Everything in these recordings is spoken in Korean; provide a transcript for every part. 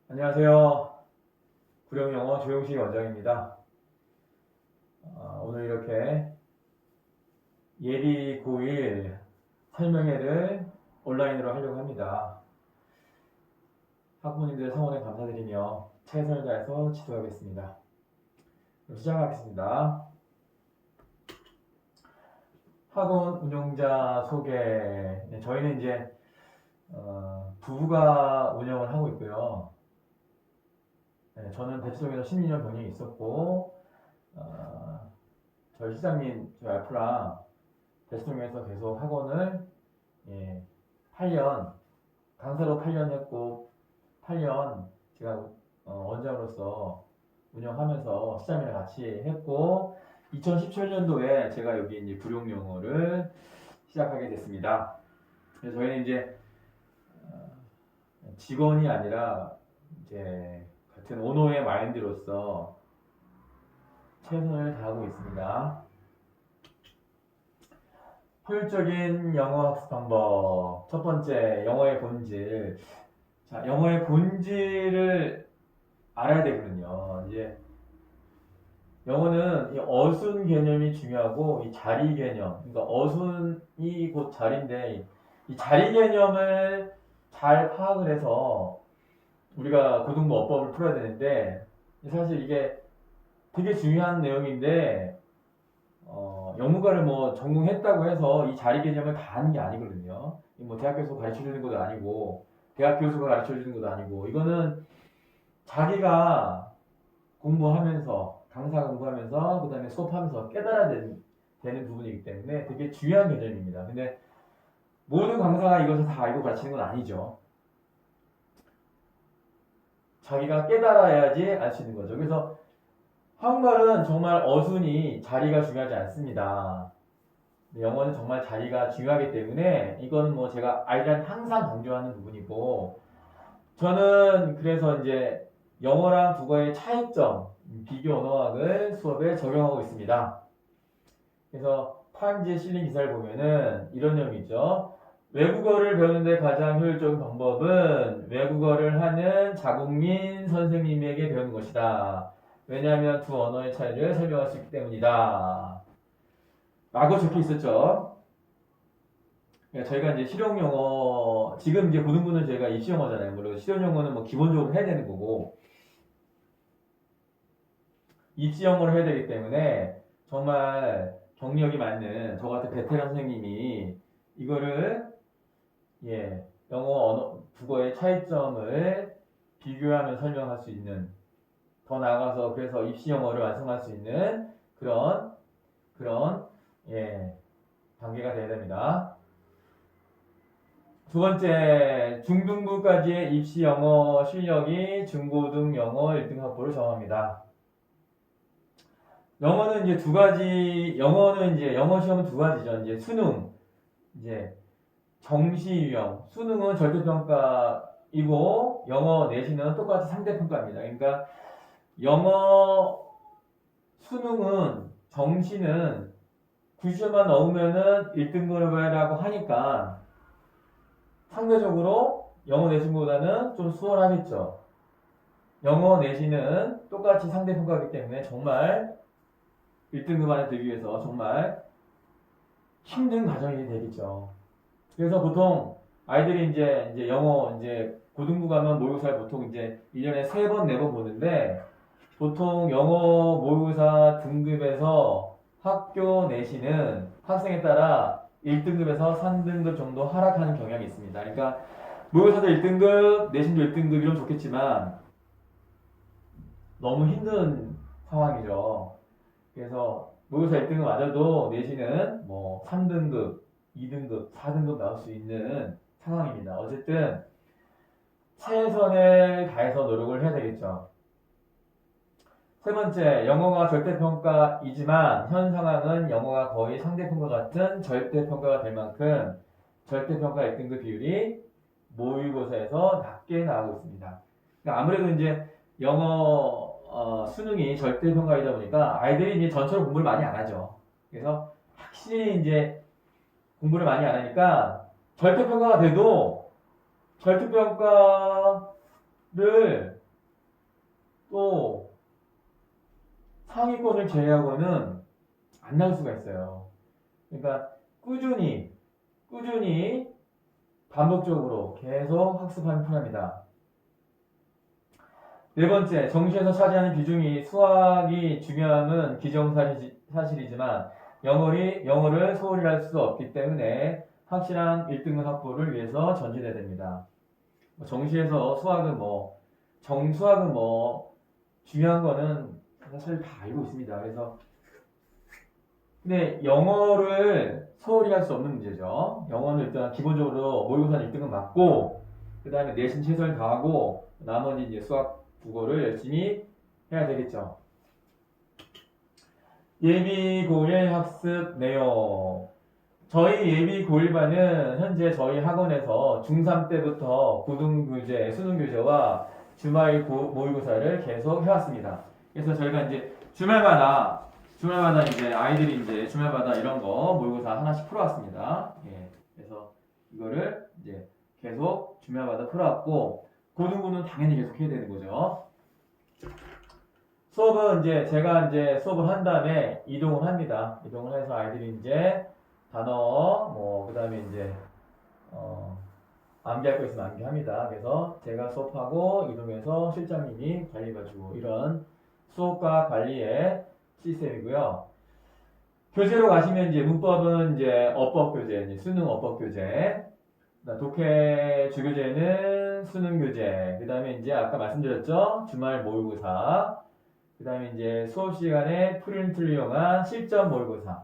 안녕하세요. 구령영어 조용식 원장입니다. 오늘 이렇게 예비 고1 설명회를 온라인으로 하려고 합니다. 학부모님들 성원에 감사드리며 최선을 다해서 지도하겠습니다. 그럼 시작하겠습니다. 학원 운영자 소개. 네, 저희는 이제 부부가 운영을 하고 있고요. 네, 저는 대치동에서 12년 병행이 있었고 저희 시장님, 저희 와이프랑 대치동에서 계속 학원을 8년, 강사로 8년 했고 8년 제가 원장으로서 운영하면서 시장님이랑 같이 했고 2017년도에 제가 여기 이제 구룡영어를 시작하게 됐습니다. 그래서 저희는 이제 직원이 아니라 이제 같은 오너의 마인드로서 최선을 다하고 있습니다. 효율적인 영어 학습 방법. 첫 번째, 영어의 본질. 자, 영어의 본질을 알아야 되거든요. 이제 영어는 이 어순 개념이 중요하고 이 자리 개념. 그러니까 어순이 곧 자리인데 이 자리 개념을 잘 파악을 해서 우리가 고등부 어법을 풀어야 되는데 사실 이게 되게 중요한 내용인데 영문과를 뭐 전공했다고 해서 이 자리 개념을 다 아는 게 아니거든요. 뭐 대학 교수가 가르쳐 주는 것도 아니고 대학 교수가 가르쳐 주는 것도 아니고 이거는 자기가 공부하면서 강사 공부하면서 그 다음에 수업하면서 깨달아야 되는 부분이기 때문에 되게 중요한 개념입니다. 근데 모든 강사가 이것을 다 알고 가르치는 건 아니죠. 자기가 깨달아야지 알 수 있는 거죠. 그래서 한국말은 정말 어순이 자리가 중요하지 않습니다. 영어는 정말 자리가 중요하기 때문에 이건 뭐 제가 아이들한테 항상 강조하는 부분이고 저는 그래서 이제 영어랑 국어의 차이점, 비교 언어학을 수업에 적용하고 있습니다. 그래서 타임지에 실린 기사를 보면은 이런 내용이 있죠. 외국어를 배우는데 가장 효율적인 방법은 외국어를 하는 자국민 선생님에게 배우는 것이다. 왜냐하면 두 언어의 차이를 설명할 수 있기 때문이다. 라고 적혀 있었죠. 그러니까 저희가 이제 실용영어, 지금 이제 고등부는 저희가 입시영어잖아요. 물론 실용영어는 뭐 기본적으로 해야 되는 거고, 입시영어를 해야 되기 때문에 정말 경력이 많은 저 같은 베테랑 선생님이 이거를, 영어, 언어, 국어의 차이점을 비교하며 설명할 수 있는, 더 나아가서 그래서 입시영어를 완성할 수 있는 그런, 단계가 돼야 됩니다. 두 번째, 중등부까지의 입시 영어 실력이 중고등 영어 1등 확보를 정합니다. 영어는 이제 두 가지, 영어 시험은 두 가지죠. 이제 수능, 이제 정시 유형, 수능은 절대평가이고, 영어 내신은 똑같이 상대평가입니다. 그러니까 영어 수능은, 정시는 90점만 넘으면은 1등급이라고 하니까, 상대적으로 영어 내신보다는 좀 수월하겠죠. 영어 내신은 똑같이 상대평가이기 때문에 정말 1등급 안에 들기 위해서 정말 힘든 과정이 되겠죠. 그래서 보통 아이들이 이제 영어 고등부 가면 모의고사를 보통 이제 1년에 3번, 4번 보는데 보통 영어 모의고사 등급에서 학교 내신은 학생에 따라 1등급에서 3등급 정도 하락하는 경향이 있습니다. 그러니까 모의고사도 1등급, 내신도 1등급이면 좋겠지만 너무 힘든 상황이죠. 그래서 모의고사 1등급 맞아도 내신은 뭐 3등급, 2등급, 4등급 나올 수 있는 상황입니다. 어쨌든 최선을 다해서 노력을 해야 되겠죠. 세 번째, 영어가 절대평가이지만 현 상황은 영어가 거의 상대평가 같은 절대평가가 될 만큼 절대평가 1등급 비율이 모의고사에서 낮게 나오고 있습니다. 그러니까 아무래도 이제 영어 수능이 절대평가이다 보니까 아이들이 이제 전처럼 공부를 많이 안 하죠. 그래서 확실히 이제 공부를 많이 안 하니까 절대평가가 돼도 절대평가를 또 상위권을 제외하고는 안 나올 수가 있어요. 그러니까 꾸준히 반복적으로 계속 학습하면 편합니다. 네 번째, 정시에서 차지하는 비중이 수학이 중요함은 기정사실이지만 영어를 소홀히 할 수 없기 때문에 확실한 1등급 확보를 위해서 전진해야 됩니다. 정시에서 수학은 정수학은 중요한 거는 사실 다 알고 있습니다. 그래서 근데 영어를 소홀히 할 수 없는 문제죠. 영어는 일단 기본적으로 모의고사 1등급 맞고 그 다음에 내신 최선을 다하고 나머지 이제 수학, 국어를 열심히 해야 되겠죠. 예비 고1 학습 내용. 저희 예비 고1반은 현재 저희 학원에서 중3 때부터 고등교재, 수능교재와 주말 모의고사를 계속 해왔습니다. 그래서 저희가 이제 주말마다 이제 아이들이 이제 주말마다 이런 거 모의고사 하나씩 풀어왔습니다. 예. 그래서 이거를 이제 계속 주말마다 풀어왔고 고등부는 당연히 계속 해야 되는 거죠. 수업은 제가 수업을 한 다음에 이동을 합니다. 이동을 해서 아이들이 이제 단어, 그 다음에 암기할 거 있으면 암기합니다. 그래서 제가 수업하고 이동해서 실장님이 관리해주고 이런 수업과 관리의 시스템이고요. 교재로 가시면 문법은 어법 교재, 수능 어법 교재, 독해 주교재는 수능 교재, 그 다음에 아까 말씀드렸죠? 주말 모의고사, 그 다음에 수업 시간에 프린트를 이용한 실전 모의고사,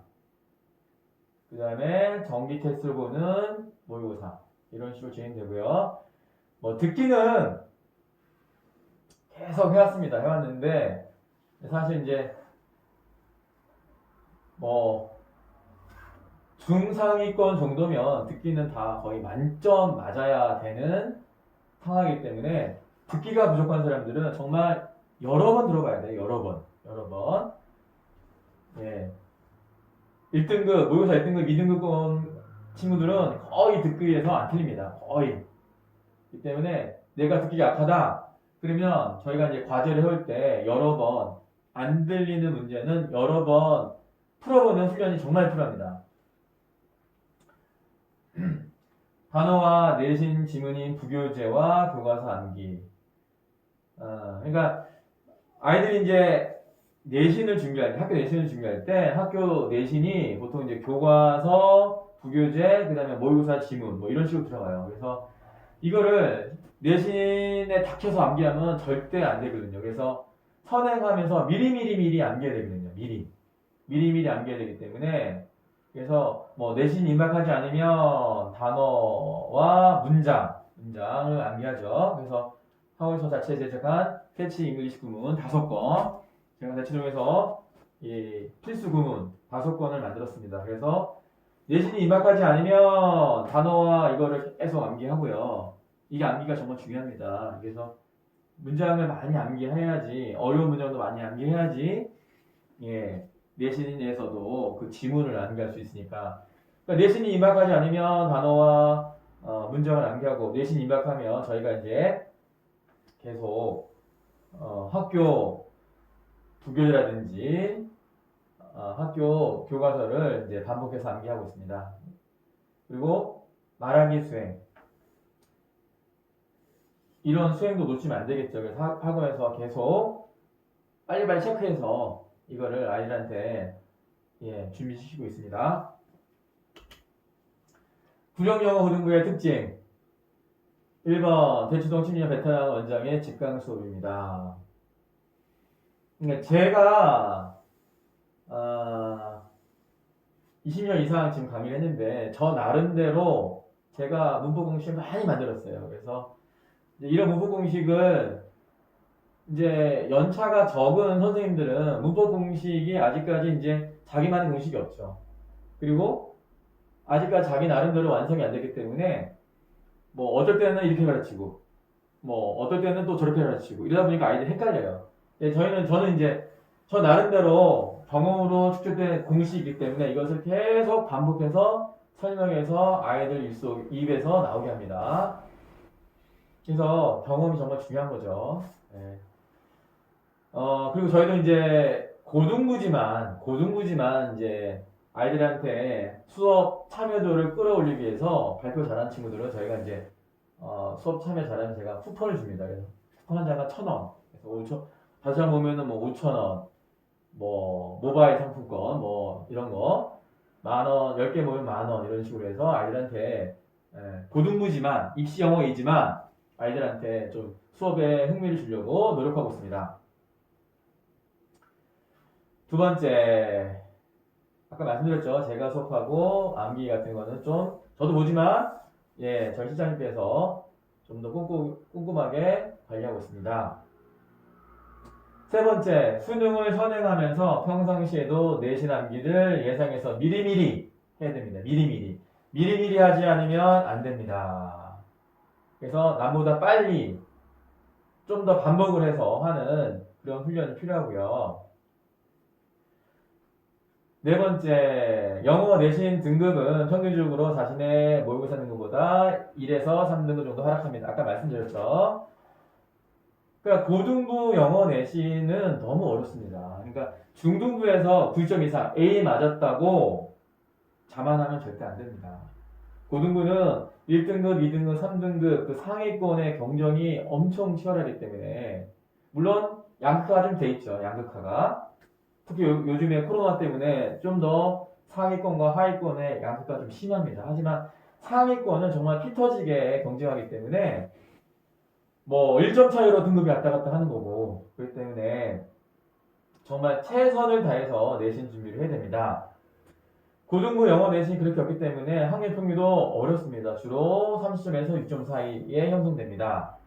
그 다음에 정기 테스트를 보는 모의고사, 이런 식으로 진행되고요. 듣기는 계속 해왔습니다. 해왔는데, 사실 중상위권 정도면 듣기는 다 거의 만점 맞아야 되는 상황이기 때문에 듣기가 부족한 사람들은 정말 여러 번 들어봐야 돼요. 여러 번. 예. 1등급, 모의고사 1등급, 2등급 친구들은 거의 듣기에서 안 틀립니다. 거의. 이 때문에 내가 듣기가 약하다. 그러면 저희가 과제를 해올 때 여러 번, 안 들리는 문제는 여러 번 풀어보는 훈련이 정말 필요합니다. 단어와 내신 지문인 부교재와 교과서 암기. 그러니까 아이들이 내신을 준비할 때, 학교 내신을 준비할 때 학교 내신이 보통 교과서, 부교재, 그 다음에 모의고사 지문 이런 식으로 들어가요. 그래서 이거를 내신에 닥쳐서 암기하면 절대 안 되거든요. 그래서 선행하면서 미리 암기해야 되거든요. 미리 암기해야 되기 때문에 그래서 내신 임박하지 않으면 단어와 문장을 암기하죠. 그래서 학원에서 자체 제작한 캐치 잉글리시 구문 5권, 제가 대치동에서 필수 구문 5권을 만들었습니다. 그래서 내신이 임박하지 않으면 단어와 이거를 계속 암기하고요. 이게 암기가 정말 중요합니다. 그래서 문장을 많이 암기해야지, 어려운 문장도 많이 암기해야지, 내신에서도 그 지문을 암기할 수 있으니까. 그러니까 내신이 임박하지 않으면 단어와 문장을 암기하고, 내신이 임박하면 저희가 계속 학교 부교재라든지 학교 교과서를 반복해서 암기하고 있습니다. 그리고 말하기 수행, 이런 수행도 놓치면 안 되겠죠. 그래서 학원에서 계속 빨리빨리 체크해서 이거를 아이들한테 준비시키고 있습니다. 구정영어 고등부의 특징 1번 대치동 심리학 베테랑 원장의 직강 수업입니다. 그러니까 제가 20년 이상 지금 강의를 했는데 저 나름대로 제가 문법 공식을 많이 만들었어요. 그래서 이런 문법 공식을 연차가 적은 선생님들은 문법 공식이 아직까지 자기만의 공식이 없죠. 그리고 아직까지 자기 나름대로 완성이 안 됐기 때문에 어떨 때는 이렇게 가르치고 어떨 때는 또 저렇게 가르치고 이러다 보니까 아이들이 헷갈려요. 저는 저 나름대로 경험으로 축적된 공식이기 때문에 이것을 계속 반복해서 설명해서 아이들 입에서 나오게 합니다. 그래서 경험이 정말 중요한 거죠. 그리고 저희도 이제 고등부지만 이제 아이들한테 수업 참여도를 끌어올리기 위해서 발표 잘하는 친구들은 저희가 이제 수업 참여 잘하면 제가 쿠폰을 줍니다. 그래서 쿠폰 한 장가 1,000원. 그래서 5천, 다시 한번 보면은 뭐 5,000원, 뭐 모바일 상품권, 뭐 이런 거 10,000원, 10개 모이면 10,000원 이런 식으로 해서 아이들한테 고등부지만 입시 영어이지만 아이들한테 좀 수업에 흥미를 주려고 노력하고 있습니다. 두 번째, 아까 말씀드렸죠. 제가 수업하고 암기 같은 거는 좀 저도 보지만 저희 실장님께서 좀 더 꼼꼼하게 관리하고 있습니다. 세 번째, 수능을 선행하면서 평상시에도 내신 암기를 예상해서 미리미리 해야 됩니다. 미리미리 하지 않으면 안 됩니다. 그래서 남보다 빨리 좀 더 반복을 해서 하는 그런 훈련이 필요하고요. 네 번째, 영어 내신 등급은 평균적으로 자신의 모의고사 등급보다 1에서 3등급 정도 하락합니다. 아까 말씀드렸죠. 그러니까 고등부 영어 내신은 너무 어렵습니다. 그러니까 중등부에서 9점 이상 A 맞았다고 자만하면 절대 안 됩니다. 고등부는 1등급, 2등급, 3등급 그 상위권의 경쟁이 엄청 치열하기 때문에 물론 양극화가 좀 돼 있죠. 양극화가. 특히 요즘에 코로나 때문에 좀 더 상위권과 하위권의 양극화가 좀 심합니다. 하지만 상위권은 정말 피 터지게 경쟁하기 때문에 뭐 1점 차이로 등급이 왔다 갔다 하는 거고 그렇기 때문에 정말 최선을 다해서 내신 준비를 해야 됩니다. 고등부 영어 내신이 그렇게 없기 때문에 학년 평균도 어렵습니다. 주로 30점에서 6점 사이에 형성됩니다.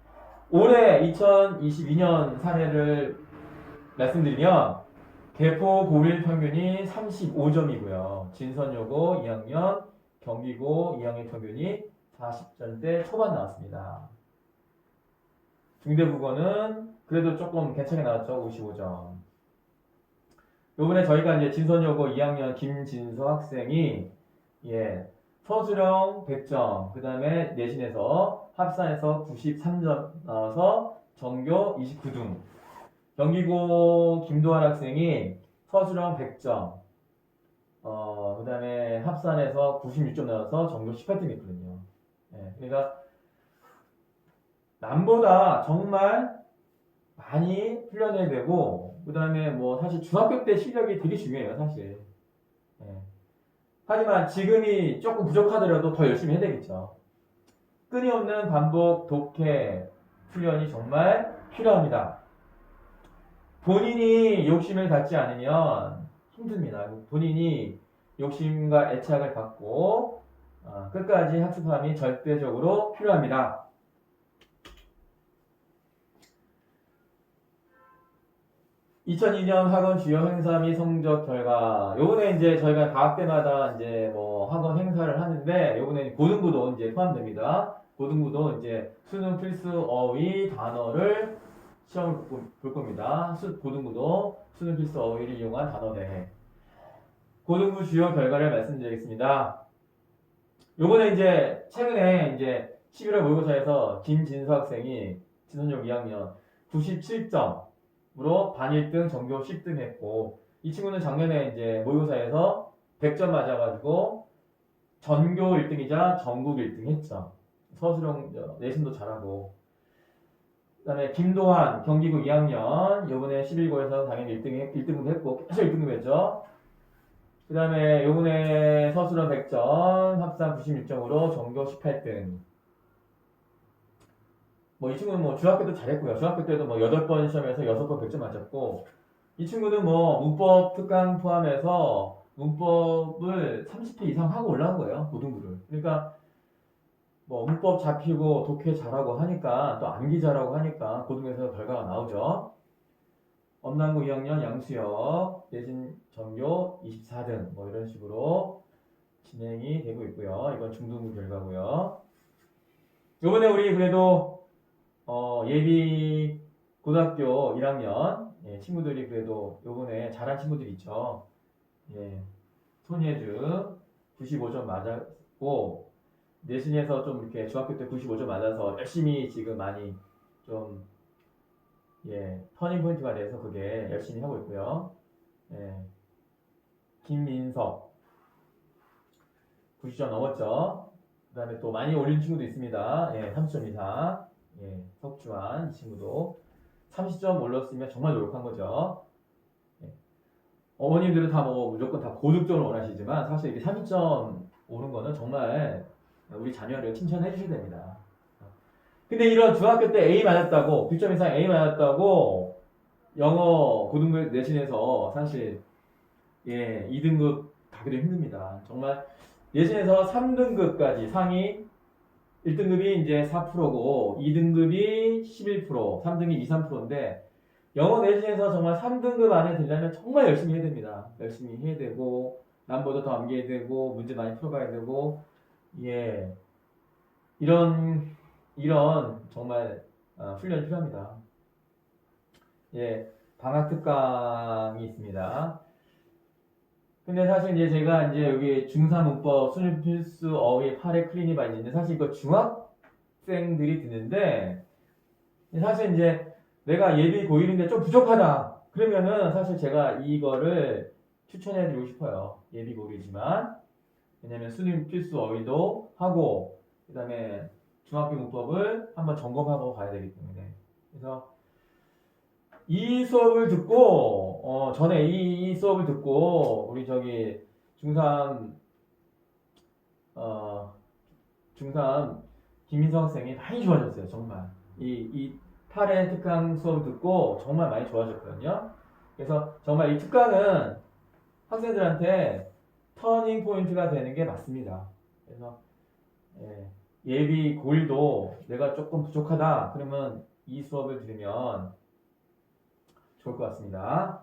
올해 2022년 사례를 말씀드리면 개포 고1 평균이 35점이고요. 진선여고 2학년, 경기고 2학년 평균이 40점대 초반 나왔습니다. 중대국어는 그래도 조금 괜찮게 나왔죠. 55점. 요번에 저희가 이제 진선여고 2학년 김진서 학생이 서술형 100점, 그 다음에 내신에서 합산해서 93점 나와서 전교 29등. 경기고 김도환 학생이 서술형 100점, 그 다음에 합산해서 96점 나와서 전교 18등이거든요. 그러니까 남보다 정말 많이 훈련해야 되고, 그 다음에 뭐 사실 중학교 때 실력이 되게 중요해요, 사실. 하지만 지금이 조금 부족하더라도 더 열심히 해야 되겠죠. 끊임없는 반복, 독해, 훈련이 정말 필요합니다. 본인이 욕심을 갖지 않으면 힘듭니다. 본인이 욕심과 애착을 갖고 끝까지 학습함이 절대적으로 필요합니다. 2002년 학원 주요 행사 및 성적 결과. 요번에 이제 저희가 방학 때마다 이제 뭐 학원 행사를 하는데 요번에 고등부도 이제 포함됩니다. 고등부도 이제 수능 필수 어휘 단어를 시험을 볼 겁니다. 고등부도 수능 필수 어휘를 이용한 단어 대회. 고등부 주요 결과를 말씀드리겠습니다. 요번에 이제 최근에 이제 11월 모의고사에서 김진수 학생이 진선여고 2학년 97점으로 반 1등, 전교 10등 했고 이 친구는 작년에 이제 모의고사에서 100점 맞아가지고 전교 1등이자 전국 1등 했죠. 서술형 내신도 잘하고 그 다음에 김도환 경기고 2학년 요번에 11고에서 당연히 1등급 했고 계속 1등급 했죠. 그 다음에 요번에 서술형 100점 합산 96점으로 전교 18등. 뭐 이 친구는 뭐 중학교도 잘했고요. 중학교 때도 뭐 8번 시험에서 6번 100점 맞았고 이 친구는 뭐 문법 특강 포함해서 문법을 30회 이상 하고 올라온 거예요. 고등부를. 그러니까 뭐 문법 잡히고 독해 잘하고 하니까 또 암기 잘하고 하니까 고등에서 결과가 나오죠. 엄남고 2학년 양수역 내신 전교 24등 뭐 이런 식으로 진행이 되고 있고요. 이건 중등부 결과고요. 요번에 우리 그래도 예비 고등학교 1학년 친구들이 그래도 요번에 잘한 친구들 있죠. 손예주 95점 맞았고 내신에서 좀 이렇게 중학교 때 95점 맞아서 열심히 지금 많이 좀 터닝 포인트가 돼서 그게 열심히 하고 있고요. 김민석 90점 넘었죠. 그 다음에 또 많이 올린 친구도 있습니다. 30점 이상. 석주환 이 친구도 30점 올렸으면 정말 노력한 거죠. 어머님들은 다 뭐 무조건 다 고득점을 원하시지만 사실 이렇게 30점 오는 거는 정말 우리 자녀를 칭찬해 주셔야 됩니다. 근데 이런 중학교 때 A 맞았다고 9점 이상 A 맞았다고 영어 고등부 내신에서 사실 2등급 가기도 힘듭니다. 정말 내신에서 3등급까지 상위 1등급이 이제 4%고 2등급이 11%, 3등급이 2, 3%인데 영어 내신에서 정말 3등급 안에 들려면 정말 열심히 해야 됩니다. 열심히 해야 되고 남보다 더 암기해야 되고 문제 많이 풀어가야 되고 이런 정말 훈련이 필요합니다. 방학 특강이 있습니다. 근데 사실 이제 제가 이제 여기 중3 문법 수능 필수 어휘 8회 클리닉 많이 있는데 사실 이거 중학생들이 듣는데 사실 이제 내가 예비 고1인데 좀 부족하다 그러면은 사실 제가 이거를 추천해 드리고 싶어요. 예비 고1이지만 왜냐면 수능 필수 어휘도 하고 그 다음에 중학교 문법을 한번 점검하고 가야 되기 때문에 그래서 이 수업을 듣고 전에 이 수업을 듣고 우리 저기 중3 김민성 학생이 많이 좋아졌어요. 정말 이 8회 특강 수업을 듣고 정말 많이 좋아졌거든요. 그래서 정말 이 특강은 학생들한테 터닝 포인트가 되는 게 맞습니다. 그래서 예비 고1도 내가 조금 부족하다 그러면 이 수업을 들으면 좋을 것 같습니다.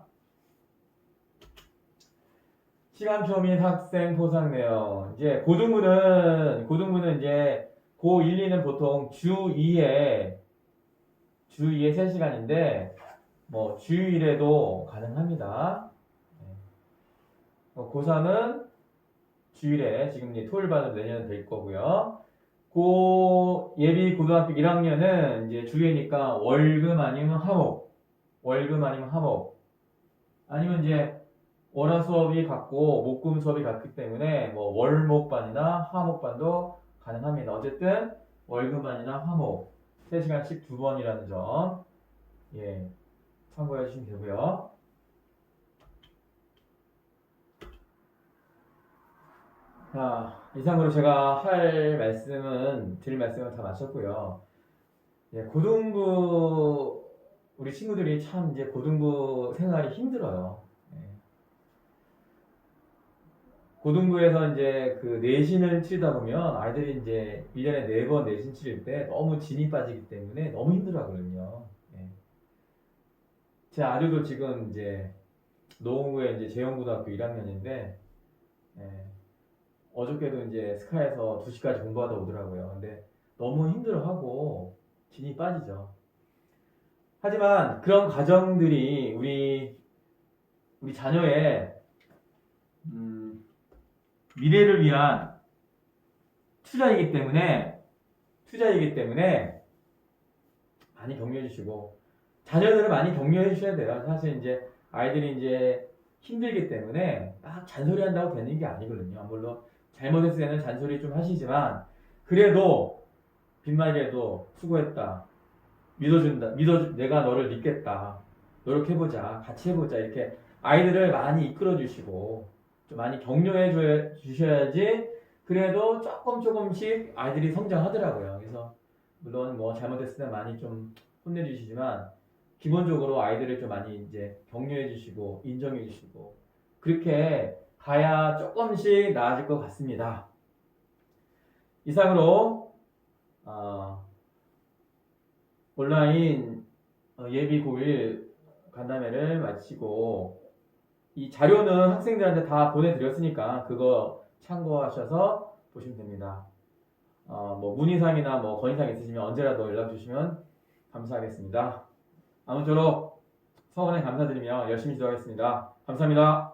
시간표 및 학생 포상 내용. 이제 고등부는 이제 고1, 2는 보통 주 2에 3시간인데 뭐 주일에도 가능합니다. 고3은 주일에 지금 이제 토요일 반으로 내년은 될 거고요. 예비 고등학교 1학년은 이제 주일이니까 월금 아니면 화목. 아니면 이제 월화 수업이 같고 목금 수업이 같기 때문에 뭐 월목반이나 화목반도 가능합니다. 어쨌든 월금반이나 화목 3시간씩 2번이라는 점 참고해 주시면 되고요. 자, 이상으로 제가 드릴 말씀은 다 마쳤고요. 고등부 우리 친구들이 참 이제 고등부 생활이 힘들어요. 고등부에서 이제 그 내신을 치다 보면 아이들이 이제 1년에 4번 내신 치를 때 너무 진이 빠지기 때문에 너무 힘들어 하거든요. 제 아들도 지금 이제 노원구에 이제 재영고등학교 1학년인데 어저께도 이제 스카에서 2시까지 공부하다 오더라고요. 근데 너무 힘들어하고 진이 빠지죠. 하지만 그런 과정들이 우리 자녀의 미래를 위한 투자이기 때문에 많이 격려해 주시고 자녀들을 많이 격려해 주셔야 돼요. 사실 이제 아이들이 이제 힘들기 때문에 막 잔소리 한다고 되는 게 아니거든요. 물론 잘못했을 때는 잔소리 좀 하시지만 그래도 빈말이라도 수고했다. 내가 너를 믿겠다. 노력해보자. 같이 해보자. 이렇게 아이들을 많이 이끌어 주시고 좀 많이 격려해 주셔야지 그래도 조금씩 아이들이 성장하더라고요. 그래서 물론 뭐 잘못했을 때 많이 좀 혼내주시지만 기본적으로 아이들을 좀 많이 이제 격려해 주시고 인정해 주시고 그렇게 가야 조금씩 나아질 것 같습니다. 이상으로 온라인 예비 고1 간담회를 마치고 이 자료는 학생들한테 다 보내드렸으니까 그거 참고하셔서 보시면 됩니다. 뭐 문의사항이나 뭐 건의사항 있으시면 언제라도 연락 주시면 감사하겠습니다. 아무쪼록 서원에 감사드리며 열심히 지도하겠습니다. 감사합니다.